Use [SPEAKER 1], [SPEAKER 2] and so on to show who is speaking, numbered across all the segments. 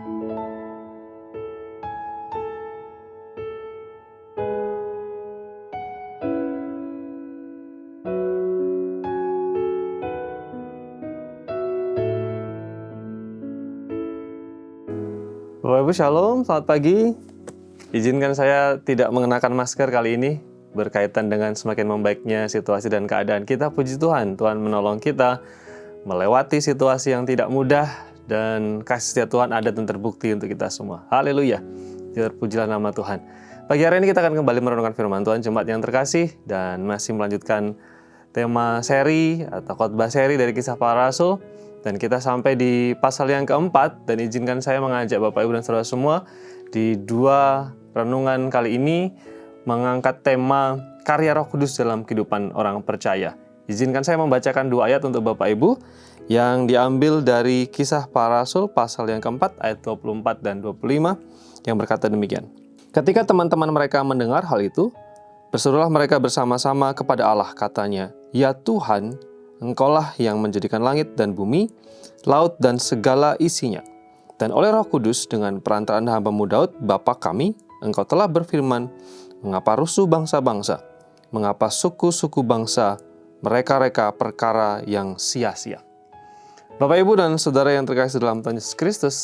[SPEAKER 1] Bapak Ibu Shalom, selamat pagi. Izinkan saya tidak mengenakan masker kali ini berkaitan dengan semakin membaiknya situasi dan keadaan kita. Puji Tuhan, Tuhan menolong kita melewati situasi yang tidak mudah dan kasih setia Tuhan ada dan terbukti untuk kita semua. Haleluya, terpujilah nama Tuhan. Pagi hari ini kita akan kembali merenungkan firman Tuhan, jemaat yang terkasih, dan masih melanjutkan tema seri atau khotbah seri dari Kisah Para Rasul. Dan kita sampai di pasal yang keempat, dan izinkan saya mengajak Bapak Ibu dan Saudara semua di dua renungan kali ini mengangkat tema karya Roh Kudus dalam kehidupan orang percaya. Izinkan saya membacakan dua ayat untuk Bapak Ibu yang diambil dari Kisah Para Rasul pasal yang keempat ayat 24 dan 25 yang berkata demikian. Ketika teman-teman mereka mendengar hal itu, berserulah mereka bersama-sama kepada Allah, katanya, "Ya Tuhan, Engkaulah yang menjadikan langit dan bumi, laut dan segala isinya. Dan oleh Roh Kudus dengan perantaraan hamba-Mu Daud, Bapa kami, Engkau telah berfirman, mengapa rusuh bangsa-bangsa, mengapa suku-suku bangsa mereka-reka perkara yang sia-sia." Bapak Ibu dan Saudara yang terkasih dalam Tuhan Yesus Kristus,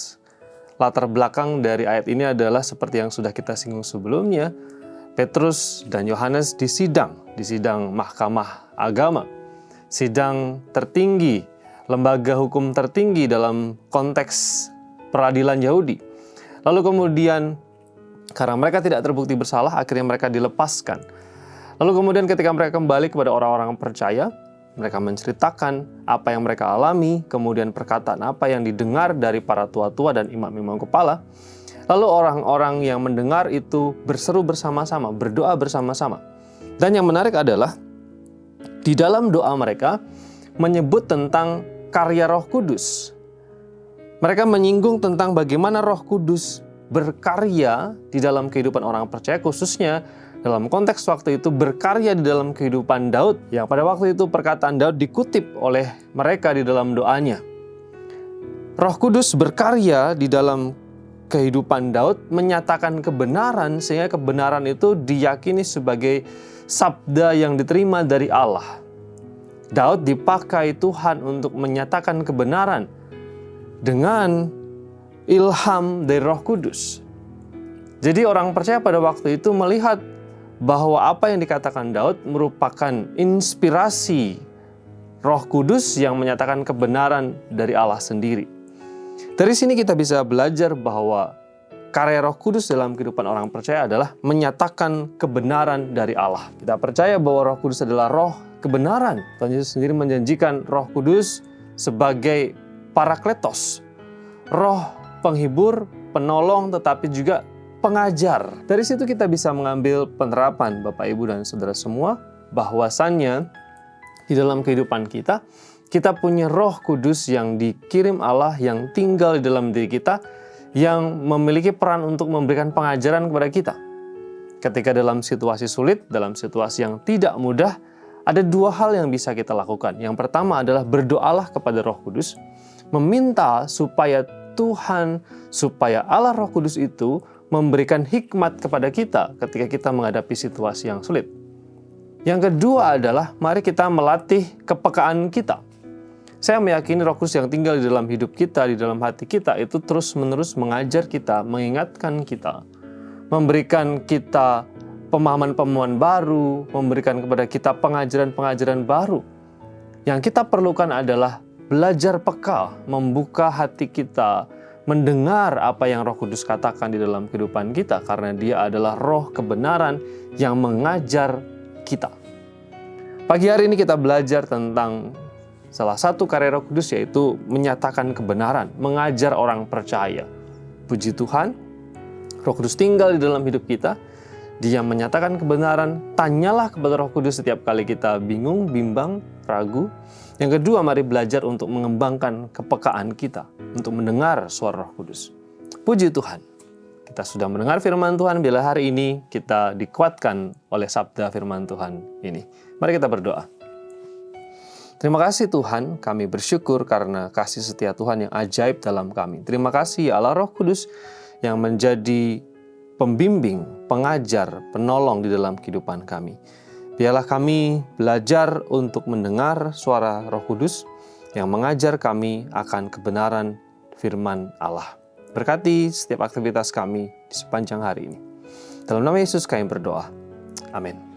[SPEAKER 1] latar belakang dari ayat ini adalah seperti yang sudah kita singgung sebelumnya. Petrus dan Yohanes disidang Mahkamah Agama. Sidang tertinggi, lembaga hukum tertinggi dalam konteks peradilan Yahudi. Lalu kemudian karena mereka tidak terbukti bersalah, akhirnya mereka dilepaskan. Lalu kemudian ketika mereka kembali kepada orang-orang percaya, mereka menceritakan apa yang mereka alami, kemudian perkataan apa yang didengar dari para tua-tua dan imam-imam kepala. Lalu orang-orang yang mendengar itu berseru bersama-sama, berdoa bersama-sama. Dan yang menarik adalah di dalam doa mereka menyebut tentang karya Roh Kudus. Mereka menyinggung tentang bagaimana Roh Kudus berkarya di dalam kehidupan orang percaya, khususnya dalam konteks waktu itu berkarya di dalam kehidupan Daud, yang pada waktu itu perkataan Daud dikutip oleh mereka di dalam doanya. Roh Kudus berkarya di dalam kehidupan Daud, menyatakan kebenaran, sehingga kebenaran itu diyakini sebagai sabda yang diterima dari Allah. Daud dipakai Tuhan untuk menyatakan kebenaran dengan ilham dari Roh Kudus. Jadi orang percaya pada waktu itu melihat bahwa apa yang dikatakan Daud merupakan inspirasi Roh Kudus yang menyatakan kebenaran dari Allah sendiri. Dari sini kita bisa belajar bahwa karya Roh Kudus dalam kehidupan orang percaya adalah menyatakan kebenaran dari Allah. Kita percaya bahwa Roh Kudus adalah roh kebenaran. Tuhan Yesus sendiri menjanjikan Roh Kudus sebagai parakletos, roh penghibur, penolong, tetapi juga pengajar. Dari situ kita bisa mengambil penerapan Bapak Ibu dan Saudara semua, bahwasannya di dalam kehidupan kita punya Roh Kudus yang dikirim Allah, yang tinggal di dalam diri kita, yang memiliki peran untuk memberikan pengajaran kepada kita. Ketika dalam situasi sulit, dalam situasi yang tidak mudah, ada dua hal yang bisa kita lakukan. Yang pertama adalah berdoalah kepada Roh Kudus, meminta supaya Tuhan, supaya Allah Roh Kudus itu memberikan hikmat kepada kita ketika kita menghadapi situasi yang sulit. Yang kedua adalah mari kita melatih kepekaan kita. Saya meyakini Roh Kudus yang tinggal di dalam hidup kita, di dalam hati kita, itu terus-menerus mengajar kita, mengingatkan kita, memberikan kita pemahaman-pemahaman baru, memberikan kepada kita pengajaran-pengajaran baru. Yang kita perlukan adalah belajar peka, membuka hati kita, mendengar apa yang Roh Kudus katakan di dalam kehidupan kita, karena Dia adalah roh kebenaran yang mengajar kita. Pagi hari ini kita belajar tentang salah satu karya Roh Kudus, yaitu menyatakan kebenaran, mengajar orang percaya. Puji Tuhan, Roh Kudus tinggal di dalam hidup kita. Dia menyatakan kebenaran. Tanyalah kepada Roh Kudus setiap kali kita bingung, bimbang, ragu. Yang kedua, mari belajar untuk mengembangkan kepekaan kita, untuk mendengar suara Roh Kudus. Puji Tuhan, kita sudah mendengar firman Tuhan. Bila hari ini kita dikuatkan oleh sabda firman Tuhan ini, mari kita berdoa. Terima kasih Tuhan, kami bersyukur karena kasih setia Tuhan yang ajaib dalam kami. Terima kasih ya Allah Roh Kudus yang menjadi pembimbing, pengajar, penolong di dalam kehidupan kami. Biarlah kami belajar untuk mendengar suara Roh Kudus yang mengajar kami akan kebenaran firman Allah. Berkati setiap aktivitas kami di sepanjang hari ini. Dalam nama Yesus kami berdoa. Amin.